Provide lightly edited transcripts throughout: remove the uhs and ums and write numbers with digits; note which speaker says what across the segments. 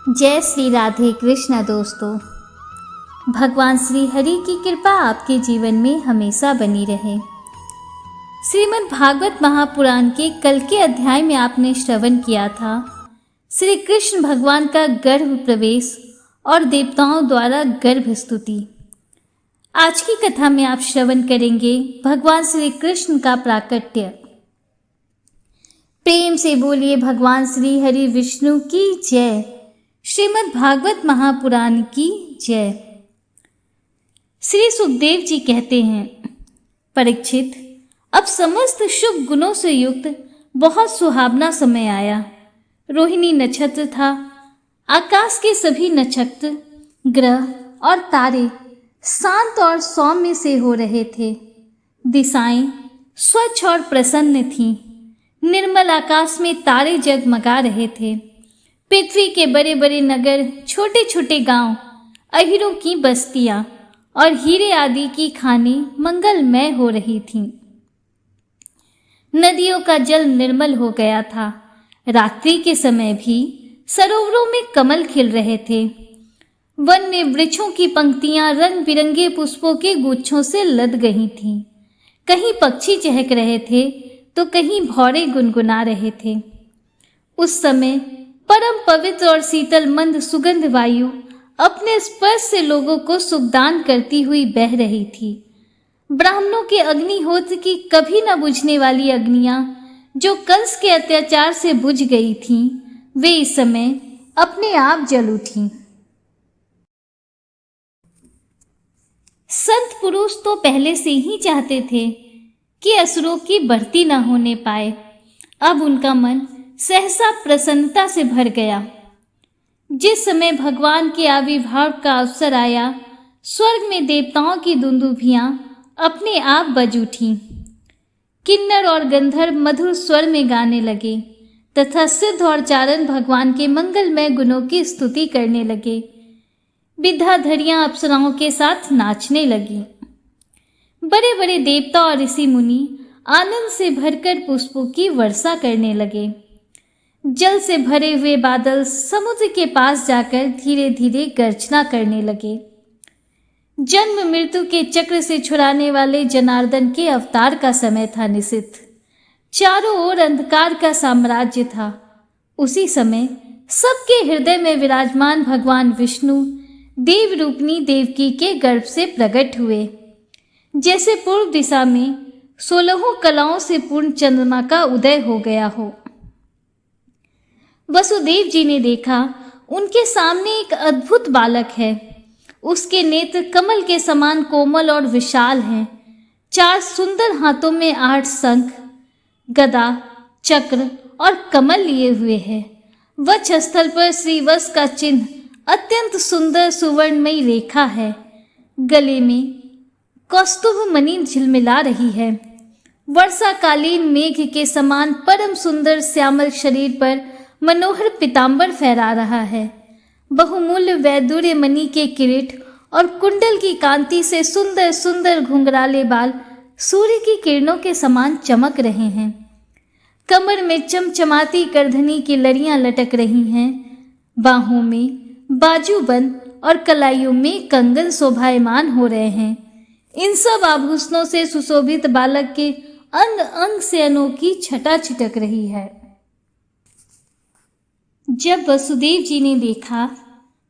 Speaker 1: जय श्री राधे कृष्ण दोस्तों। भगवान श्री हरि की कृपा आपके जीवन में हमेशा बनी रहे। श्रीमद् भागवत महापुराण के कल के अध्याय में आपने श्रवण किया था श्री कृष्ण भगवान का गर्भ प्रवेश और देवताओं द्वारा गर्भ स्तुति। आज की कथा में आप श्रवण करेंगे भगवान श्री कृष्ण का प्राकट्य। प्रेम से बोलिए भगवान श्री हरि विष्णु की जय। श्रीमद् भागवत महापुराण की जय। श्री सुखदेव जी कहते हैं, परीक्षित, अब समस्त शुभ गुणों से युक्त बहुत सुहावना समय आया। रोहिणी नक्षत्र था। आकाश के सभी नक्षत्र, ग्रह और तारे शांत और सौम्य से हो रहे थे। दिशाएं स्वच्छ और प्रसन्न थीं। निर्मल आकाश में तारे जगमगा रहे थे। पृथ्वी के बड़े बड़े नगर, छोटे छोटे गांव, अहीरों की बस्तियां और हीरे आदि की खानें मंगलमय हो रही थीं। नदियों का जल निर्मल हो गया था। रात्रि के समय भी सरोवरों में कमल खिल रहे थे। वन में वृक्षों की पंक्तियां रंग बिरंगे पुष्पों के गुच्छों से लद गई थीं। कहीं पक्षी चहक रहे थे तो कहीं भौरे गुनगुना रहे थे। उस समय परम पवित्र और शीतल मंद सुगंध वायु अपने स्पर्श से लोगों को सुखदान करती हुई बह रही थी। ब्राह्मणों के अग्निहोत्र की कभी न बुझने वाली अग्नियां जो कंस के अत्याचार से बुझ गई थीं, वे इस समय अपने आप जल उठीं। संत पुरुष तो पहले से ही चाहते थे कि असुरों की बढ़ती न होने पाए। अब उनका मन सहसा प्रसन्नता से भर गया। जिस समय भगवान के आविर्भाव का अवसर आया, स्वर्ग में देवताओं की दुंदुभियां अपने आप बज उठीं। किन्नर और गंधर्व मधुर स्वर में गाने लगे तथा सिद्ध और चारण भगवान के मंगलमय गुणों की स्तुति करने लगे। विद्याधरियां अप्सराओं के साथ नाचने लगी। बड़े बड़े देवता और ऋषि मुनि आनंद से भरकर पुष्पों की वर्षा करने लगे। जल से भरे हुए बादल समुद्र के पास जाकर धीरे धीरे गर्जना करने लगे। जन्म मृत्यु के चक्र से छुड़ाने वाले जनार्दन के अवतार का समय था निशिथ। चारों ओर अंधकार का साम्राज्य था। उसी समय सबके हृदय में विराजमान भगवान विष्णु देव रूपनी देवकी के गर्भ से प्रकट हुए। जैसे पूर्व दिशा में 16 कलाओं से पूर्ण चंद्रमा का उदय हो गया हो। वसुदेव जी ने देखा, उनके सामने एक अद्भुत बालक है। उसके नेत्र कमल के समान कोमल और विशाल हैं। 4 सुंदर हाथों में 8 शंख, गदा, चक्र और कमल लिए हुए है। वक्षस्थल पर श्रीवत्स का चिन्ह अत्यंत सुंदर सुवर्णमयी रेखा है। गले में कौस्तुभ मणि झिलमिला रही है। वर्षाकालीन मेघ के समान परम सुंदर श्यामल शरीर पर मनोहर पीतांबर फहरा रहा है। बहुमूल्य वैदूर्य मणि के किरीट और कुंडल की कांति से सुंदर सुंदर घुंघराले बाल सूर्य की किरणों के समान चमक रहे हैं। कमर में चमचमाती करधनी की लड़ियां लटक रही हैं। बाहों में बाजूबंद और कलाइयों में कंगन शोभायमान हो रहे हैं। इन सब आभूषणों से सुशोभित बालक के अंग अंग से अनोखी छटा छिटक रही है। जब वसुदेव जी ने देखा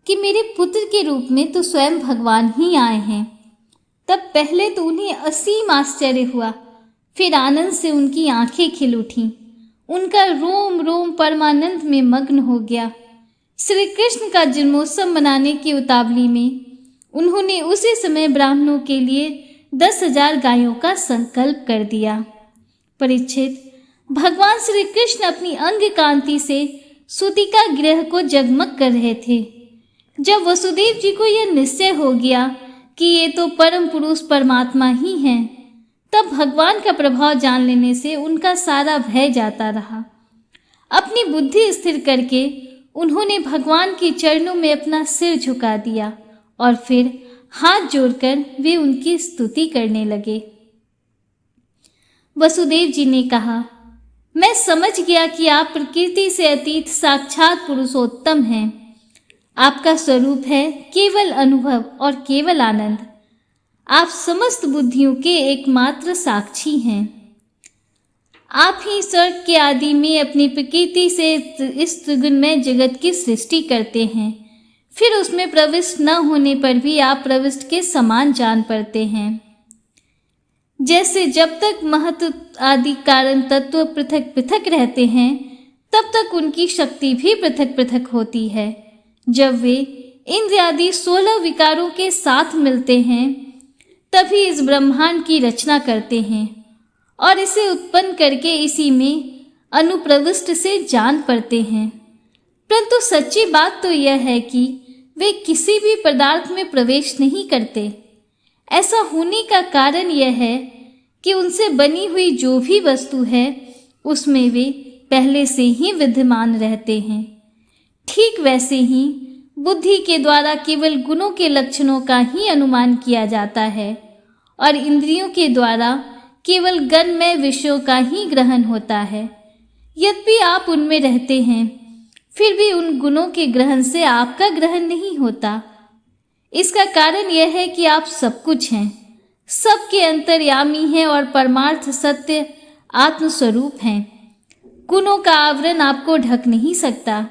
Speaker 1: कि मेरे पुत्र के रूप में तो स्वयं भगवान ही आए हैं, तब पहले तो उन्हें असीम आश्चर्य हुआ। फिर आनंद से उनकी आंखें खिल उठीं। उनका रोम रोम परमानंद में मग्न हो गया। श्री कृष्ण का जन्मोत्सव मनाने की उतावली में उन्होंने उसी समय ब्राह्मणों के लिए 10,000 गायों का संकल्प कर दिया। परीक्षित, भगवान श्री कृष्ण अपनी अंग कांति से सूतिका गृह को जगमग कर रहे थे। जब वसुदेव जी को यह निश्चय हो गया कि ये तो परम पुरुष परमात्मा ही हैं, तब भगवान का प्रभाव जान लेने से उनका सारा भय जाता रहा। अपनी बुद्धि स्थिर करके उन्होंने भगवान के चरणों में अपना सिर झुका दिया और फिर हाथ जोड़कर वे उनकी स्तुति करने लगे। वसुदेव जी ने कहा, मैं समझ गया कि आप प्रकृति से अतीत साक्षात पुरुषोत्तम हैं। आपका स्वरूप है केवल अनुभव और केवल आनंद। आप समस्त बुद्धियों के एकमात्र साक्षी हैं। आप ही स्वर्ग के आदि में अपनी प्रकृति से इस त्रिगुणमय जगत की सृष्टि करते हैं। फिर उसमें प्रविष्ट न होने पर भी आप प्रविष्ट के समान जान पड़ते हैं। जैसे जब तक महत्व आदि कारण तत्व पृथक पृथक रहते हैं, तब तक उनकी शक्ति भी पृथक पृथक होती है। जब वे इंद्र आदि 16 विकारों के साथ मिलते हैं, तभी इस ब्रह्मांड की रचना करते हैं और इसे उत्पन्न करके इसी में अनुप्रविष्ट से जान पड़ते हैं। परंतु सच्ची बात तो यह है कि वे किसी भी पदार्थ में प्रवेश नहीं करते। ऐसा होने का कारण यह है कि उनसे बनी हुई जो भी वस्तु है, उसमें वे पहले से ही विद्यमान रहते हैं। ठीक वैसे ही बुद्धि के द्वारा केवल गुणों के लक्षणों का ही अनुमान किया जाता है और इंद्रियों के द्वारा केवल गणमय विषयों का ही ग्रहण होता है। यद्यपि आप उनमें रहते हैं, फिर भी उन गुणों के ग्रहण से आपका ग्रहण नहीं होता। इसका कारण यह है कि आप सब कुछ हैं, सबके अंतर्यामी हैं और परमार्थ सत्य आत्मस्वरूप हैं। गुणों का आवरण आपको ढक नहीं सकता,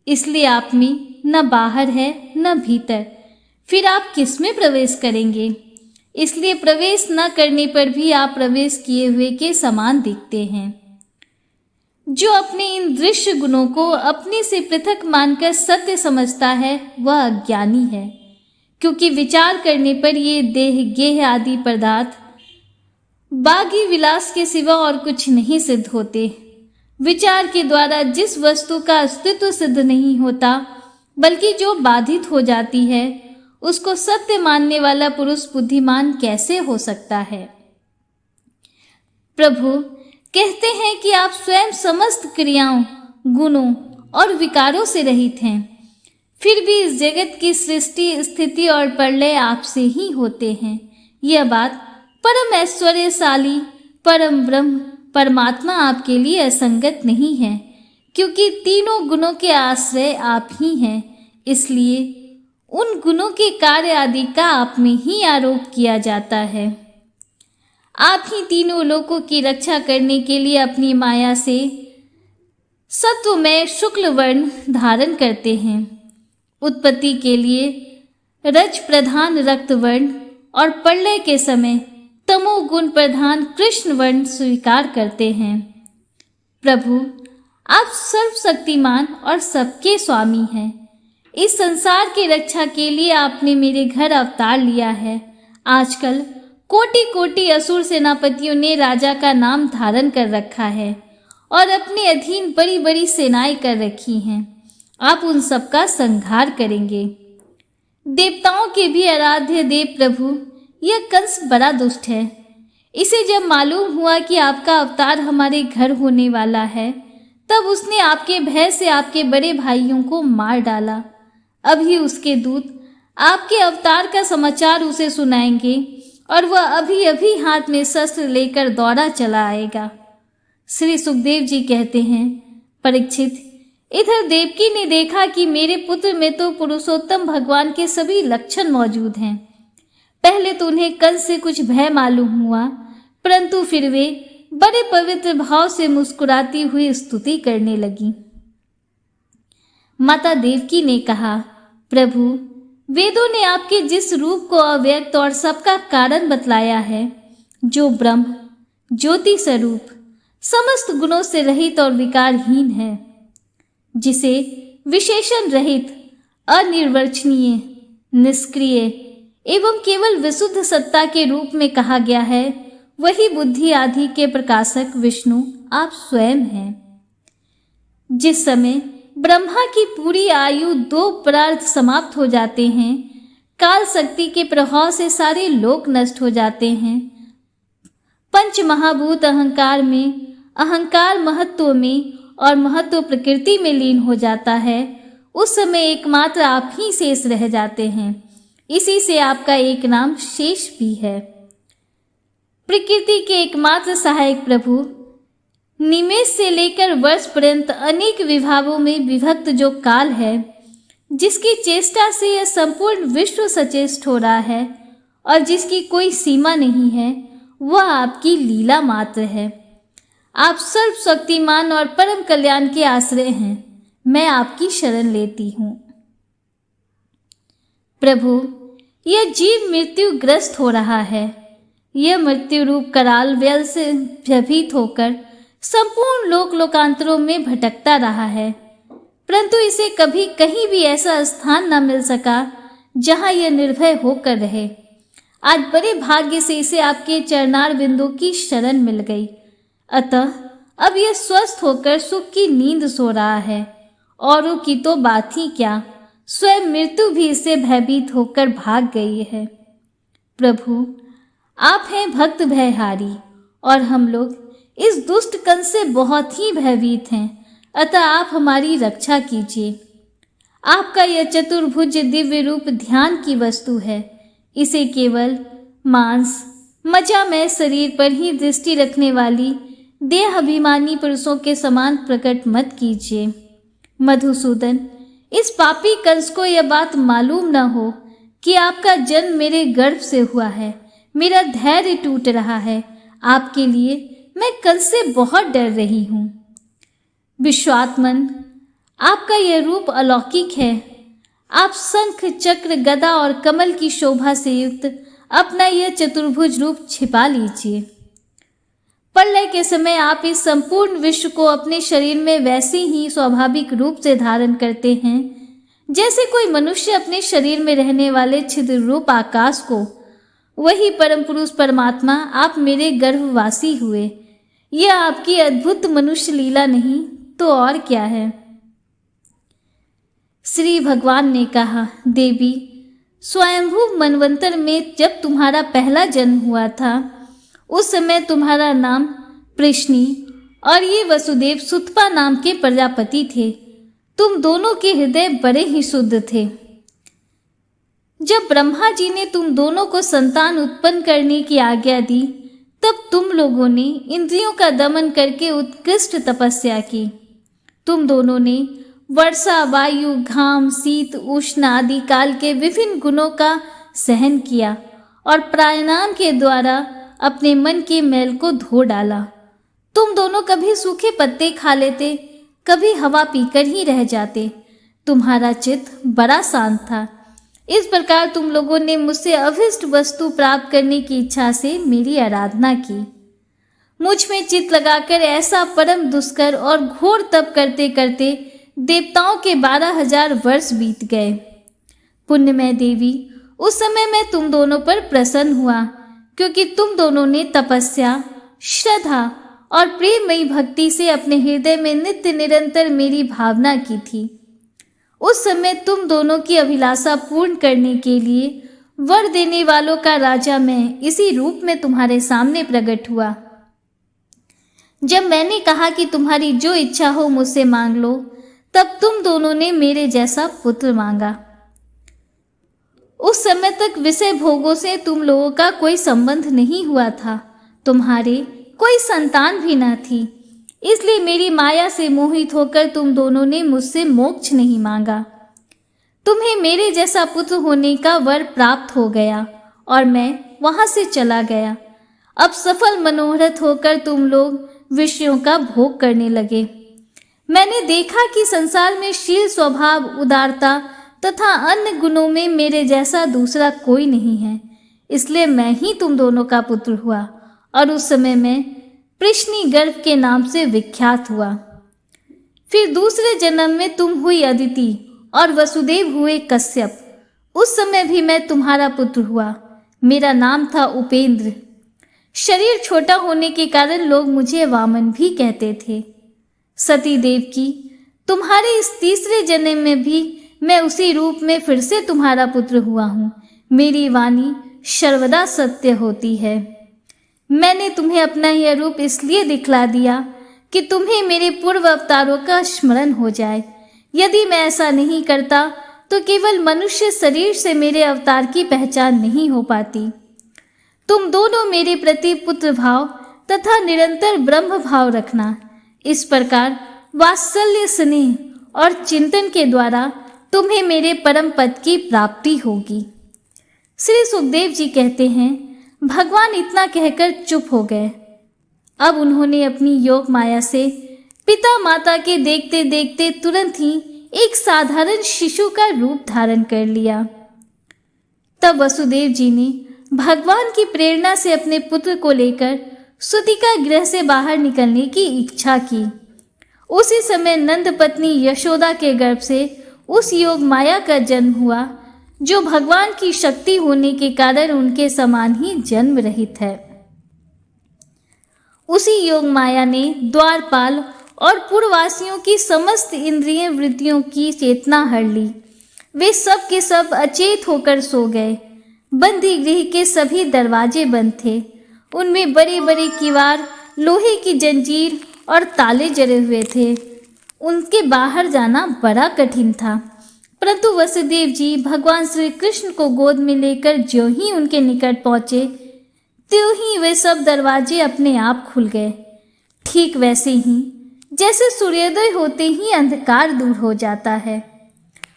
Speaker 1: इसलिए आप में न बाहर है न भीतर। फिर आप किस में प्रवेश करेंगे? इसलिए प्रवेश न करने पर भी आप प्रवेश किए हुए के समान दिखते हैं। जो अपने इन दृश्य गुणों को अपने से पृथक मानकर सत्य समझता है, वह अज्ञानी है, क्योंकि विचार करने पर ये देह गेह आदि पदार्थ बागी विलास के सिवा और कुछ नहीं सिद्ध होते। विचार के द्वारा जिस वस्तु का अस्तित्व सिद्ध नहीं होता, बल्कि जो बाधित हो जाती है, उसको सत्य मानने वाला पुरुष बुद्धिमान कैसे हो सकता है? प्रभु कहते हैं कि आप स्वयं समस्त क्रियाओं, गुणों और विकारों से रहित हैं। फिर भी इस जगत की सृष्टि, स्थिति और प्रलय आपसे ही होते हैं। यह बात परम ऐश्वर्यशाली परम ब्रह्म परमात्मा आपके लिए असंगत नहीं है, क्योंकि तीनों गुणों के आश्रय आप ही हैं। इसलिए उन गुणों के कार्य आदि का आप में ही आरोप किया जाता है। आप ही तीनों लोकों की रक्षा करने के लिए अपनी माया से सत्वमय शुक्ल वर्ण धारण करते हैं। उत्पत्ति के लिए रज प्रधान रक्त वर्ण और प्रलय के समय तमोगुण प्रधान कृष्ण वर्ण स्वीकार करते हैं। प्रभु, आप सर्वशक्तिमान और सबके स्वामी हैं। इस संसार की रक्षा के लिए आपने मेरे घर अवतार लिया है। आजकल कोटि कोटि असुर सेनापतियों ने राजा का नाम धारण कर रखा है और अपने अधीन बड़ी बड़ी सेनाएं कर रखी हैं। आप उन सब का संहार करेंगे। देवताओं के भी आराध्य देव प्रभु, यह कंस बड़ा दुष्ट है। इसे जब मालूम हुआ कि आपका अवतार हमारे घर होने वाला है, तब उसने आपके भय से आपके बड़े भाइयों को मार डाला। अभी उसके दूत आपके अवतार का समाचार उसे सुनाएंगे और वह अभी अभी हाथ में शस्त्र लेकर दौड़ा चला आएगा। श्री सुखदेव जी कहते हैं, परीक्षित, इधर देवकी ने देखा कि मेरे पुत्र में तो पुरुषोत्तम भगवान के सभी लक्षण मौजूद हैं। पहले तो उन्हें कंस से कुछ भय मालूम हुआ, परंतु फिर वे बड़े पवित्र भाव से मुस्कुराती हुई स्तुति करने लगी। माता देवकी ने कहा, प्रभु, वेदों ने आपके जिस रूप को अव्यक्त और सबका कारण बतलाया है, जो ब्रह्म ज्योति स्वरूप समस्त गुणों से रहित और विकारहीन है, जिसे विशेषण रहित, अनिर्वचनीय, निष्क्रिय एवं केवल विशुद्ध सत्ता के रूप में कहा गया है, वही बुद्धि आदि के प्रकाशक विष्णु आप स्वयं हैं। जिस समय ब्रह्मा की पूरी आयु 2 परार्ध समाप्त हो जाते हैं, काल शक्ति के प्रभाव से सारे लोक नष्ट हो जाते हैं। पंच महाभूत अहंकार में, अहंकार महत्व में और महत्व प्रकृति में लीन हो जाता है, उस समय एकमात्र आप ही शेष रह जाते हैं। इसी से आपका एक नाम शेष भी है। प्रकृति के एकमात्र सहायक प्रभु, निमेष से लेकर वर्ष पर्यंत अनेक विभागों में विभक्त जो काल है, जिसकी चेष्टा से यह संपूर्ण विश्व सचेष्ट हो रहा है और जिसकी कोई सीमा नहीं है, वह आपकी लीला मात्र है। आप सर्वशक्तिमान और परम कल्याण के आश्रय हैं। मैं आपकी शरण लेती हूँ। प्रभु, यह जीव मृत्यु ग्रस्त हो रहा है। यह मृत्यु रूप कराल व्यल से भयभीत होकर संपूर्ण लोक लोकांतरों में भटकता रहा है, परंतु इसे कभी कहीं भी ऐसा स्थान न मिल सका जहां यह निर्भय होकर रहे। आज बड़े भाग्य से इसे आपके चरणार बिंदु की शरण मिल गई। अतः अब यह स्वस्थ होकर सुख की नींद सो रहा है। औरों की तो बात ही क्या, स्वयं मृत्यु भी इससे भयभीत होकर भाग गई है। प्रभु, आप हैं भक्त भयहारी और हम लोग इस दुष्ट कंस से बहुत ही भयभीत हैं। अतः आप हमारी रक्षा कीजिए। आपका यह चतुर्भुज दिव्य रूप ध्यान की वस्तु है। इसे केवल मांस मज्जामय शरीर पर ही दृष्टि रखने वाली देह अभिमानी पुरुषों के समान प्रकट मत कीजिए। मधुसूदन, इस पापी कंस को यह बात मालूम न हो कि आपका जन्म मेरे गर्भ से हुआ है। मेरा धैर्य टूट रहा है। आपके लिए मैं कंस से बहुत डर रही हूँ। विश्वात्मन, आपका यह रूप अलौकिक है। आप शंख चक्र गदा और कमल की शोभा से युक्त अपना यह चतुर्भुज रूप छिपा लीजिए। प्रलय के समय आप इस संपूर्ण विश्व को अपने शरीर में वैसे ही स्वाभाविक रूप से धारण करते हैं जैसे कोई मनुष्य अपने शरीर में रहने वाले छिद्र रूप आकाश को। वही परम पुरुष परमात्मा आप मेरे गर्भवासी हुए। यह आपकी अद्भुत मनुष्य लीला नहीं तो और क्या है। श्री भगवान ने कहा, देवी, स्वयंभू मनवंतर में जब तुम्हारा पहला जन्म हुआ था, उस समय तुम्हारा नाम प्रश्नि और ये वसुदेव सुतपा नाम के प्रजापति थे। तुम दोनों के हृदय बड़े ही शुद्ध थे। जब ब्रह्मा जी ने तुम दोनों को संतान उत्पन्न करने की आज्ञा दी, तब तुम लोगों ने इंद्रियों का दमन करके उत्कृष्ट तपस्या की। तुम दोनों ने वर्षा, वायु, घाम, शीत, उष्ण आदि काल के विभिन्न गुणों का सहन किया और प्राणायाम के द्वारा अपने मन के मैल को धो डाला। तुम दोनों कभी सूखे पत्ते खा लेते, कभी हवा पीकर ही रह जाते। तुम्हारा चित्त बड़ा शांत था। इस प्रकार तुम लोगों ने मुझसे अभिष्ट वस्तु प्राप्त करने की इच्छा से मेरी आराधना की। मुझ में चित्त लगाकर ऐसा परम दुष्कर और घोर तप करते करते देवताओं के 12,000 वर्ष बीत गए। पुण्यमय देवी, उस समय मैं तुम दोनों पर प्रसन्न हुआ, क्योंकि तुम दोनों ने तपस्या, श्रद्धा और प्रेममयी भक्ति से अपने हृदय में नित्य निरंतर मेरी भावना की थी। उस समय तुम दोनों की अभिलाषा पूर्ण करने के लिए वर देने वालों का राजा मैं इसी रूप में तुम्हारे सामने प्रकट हुआ। जब मैंने कहा कि तुम्हारी जो इच्छा हो मुझसे मांग लो, तब तुम दोनों ने मेरे जैसा पुत्र मांगा। उस समय तक विषय भोगों से तुम लोगों का कोई संबंध नहीं हुआ था। तुम्हारे कोई संतान भी न थी, इसलिए मेरी माया से मोहित होकर तुम दोनों ने मुझसे मोक्ष नहीं मांगा। तुम्हें मेरे जैसा पुत्र होने का वर प्राप्त हो गया और मैं वहां से चला गया। अब सफल मनोरथ होकर तुम लोग विषयों का भोग करने लगे। मैंने देखा कि संसार में शील, स्वभाव, उदारता तथा अन्य गुणों में मेरे जैसा दूसरा कोई नहीं है, इसलिए मैं ही तुम दोनों का पुत्र हुआ और उस समय मैं प्रश्नि गर्भ के नाम से विख्यात हुआ। फिर दूसरे जन्म में तुम हुई अदिति और वसुदेव हुए कश्यप। उस समय भी मैं तुम्हारा पुत्र हुआ। मेरा नाम था उपेंद्र। शरीर छोटा होने के कारण लोग मुझे वामन भी कहते थे। सती देव की, तुम्हारे इस तीसरे जन्म में भी मैं उसी रूप में फिर से तुम्हारा पुत्र हुआ हूँ। मेरी वाणी सर्वदा सत्य होती है। मैंने तुम्हें अपना यह रूप इसलिए दिखला दिया कि तुम्हें मेरे पूर्व अवतारों का स्मरण हो जाए। यदि मैं ऐसा नहीं करता तो केवल मनुष्य शरीर से मेरे अवतार की पहचान नहीं हो पाती। तुम दोनों मेरे प्रति पुत्र भाव तथा निरंतर ब्रह्म भाव रखना। इस प्रकार वात्सल्य, स्नेह और चिंतन के द्वारा तुम्हें मेरे परम पद की प्राप्ति होगी। श्री सुखदेव जी कहते हैं, भगवान इतना कहकर चुप हो गए। अब उन्होंने अपनी योग माया से पिता माता के देखते देखते तुरंत ही एक साधारण शिशु का रूप धारण कर लिया। तब वसुदेव जी ने भगवान की प्रेरणा से अपने पुत्र को लेकर सुतिका गृह से बाहर निकलने की इच्छा की। उसी समय नंद पत्नी यशोदा के गर्भ से उस योग माया का जन्म हुआ, जो भगवान की शक्ति होने के कारण उनके समान ही जन्म रहित है। उसी योग माया ने द्वारपाल और पुरवासियों की समस्त इंद्रिय वृत्तियों की चेतना हर ली। वे सब के सब अचेत होकर सो गए। बंदी गृह के सभी दरवाजे बंद थे। उनमें बड़े बड़े किवाड़, लोहे की जंजीर और ताले जड़े हुए थे। उनके बाहर जाना बड़ा कठिन था। परंतु वसुदेव जी भगवान श्री कृष्ण को गोद में लेकर ज्यों ही उनके निकट पहुंचे, त्यों ही वे सब दरवाजे अपने आप खुल गए। ठीक वैसे ही जैसे सूर्योदय होते ही अंधकार दूर हो जाता है।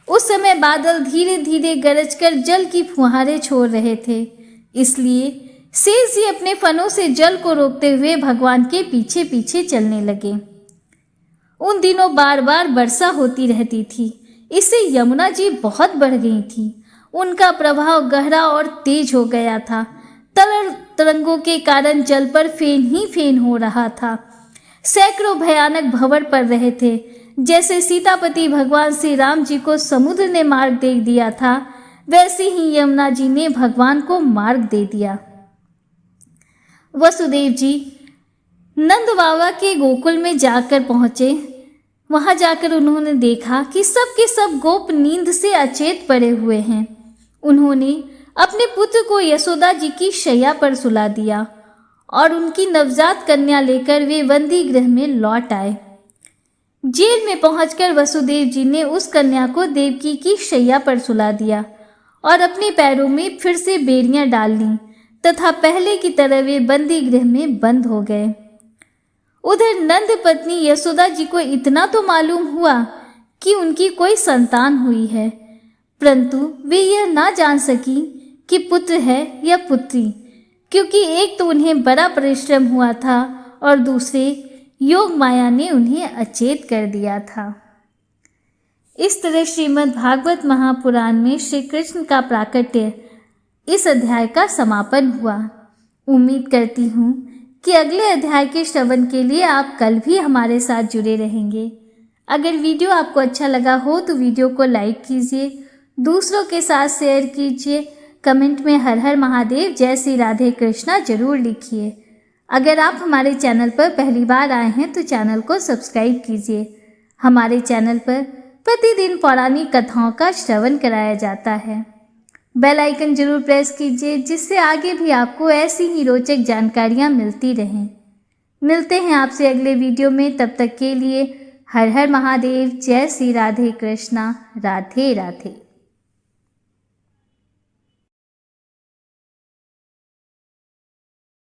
Speaker 1: उस समय बादल धीरे धीरे गरजकर जल की फुहारें छोड़ रहे थे। इसलिए शेष जी अपने फनों से जल को रोकते हुए भगवान के पीछे पीछे चलने लगे। उन दिनों बार बार वर्षा होती रहती थी। इससे यमुना जी बहुत बढ़ गई थी। उनका प्रभाव गहरा और तेज हो गया था। तरंगों के कारण जल पर फेन ही फेन हो रहा था। सैकड़ों भयानक भंवर पड़ रहे थे। जैसे सीतापति भगवान श्री राम जी को समुद्र ने मार्ग दे दिया था, वैसे ही यमुना जी ने भगवान को मार्ग दे दिया। वसुदेव जी नंद बाबा के गोकुल में जाकर पहुंचे। वहां जाकर उन्होंने देखा कि सब के सब गोप नींद से अचेत पड़े हुए हैं। उन्होंने अपने पुत्र को यशोदा जी की शैया पर सुला दिया और उनकी नवजात कन्या लेकर वे बंदी गृह में लौट आए। जेल में पहुंचकर वसुदेव जी ने उस कन्या को देवकी की शैया पर सुला दिया और अपने पैरों में फिर से बेड़ियां डाल लीं तथा पहले की तरह वे बंदी गृह में बंद हो गए। उधर नंद पत्नी यशोदा जी को इतना तो मालूम हुआ कि उनकी कोई संतान हुई है, परंतु वे यह ना जान सकी कि पुत्र है या पुत्री, क्योंकि एक तो उन्हें बड़ा परिश्रम हुआ था और दूसरे योग माया ने उन्हें अचेत कर दिया था। इस तरह श्रीमद् भागवत महापुराण में श्री कृष्ण का प्राकट्य इस अध्याय का समापन हुआ। उम्मीद करती हूँ कि अगले अध्याय के श्रवण के लिए आप कल भी हमारे साथ जुड़े रहेंगे। अगर वीडियो आपको अच्छा लगा हो तो वीडियो को लाइक कीजिए, दूसरों के साथ शेयर कीजिए, कमेंट में हर हर महादेव, जय श्री राधे कृष्णा जरूर लिखिए। अगर आप हमारे चैनल पर पहली बार आए हैं तो चैनल को सब्सक्राइब कीजिए। हमारे चैनल पर प्रतिदिन पौराणिक कथाओं का श्रवण कराया जाता है। बेल आइकन जरूर प्रेस कीजिए, जिससे आगे भी आपको ऐसी ही रोचक जानकारियाँ मिलती रहें। मिलते हैं आपसे अगले वीडियो में। तब तक के लिए हर हर महादेव, जय श्री राधे कृष्णा, राधे राधे।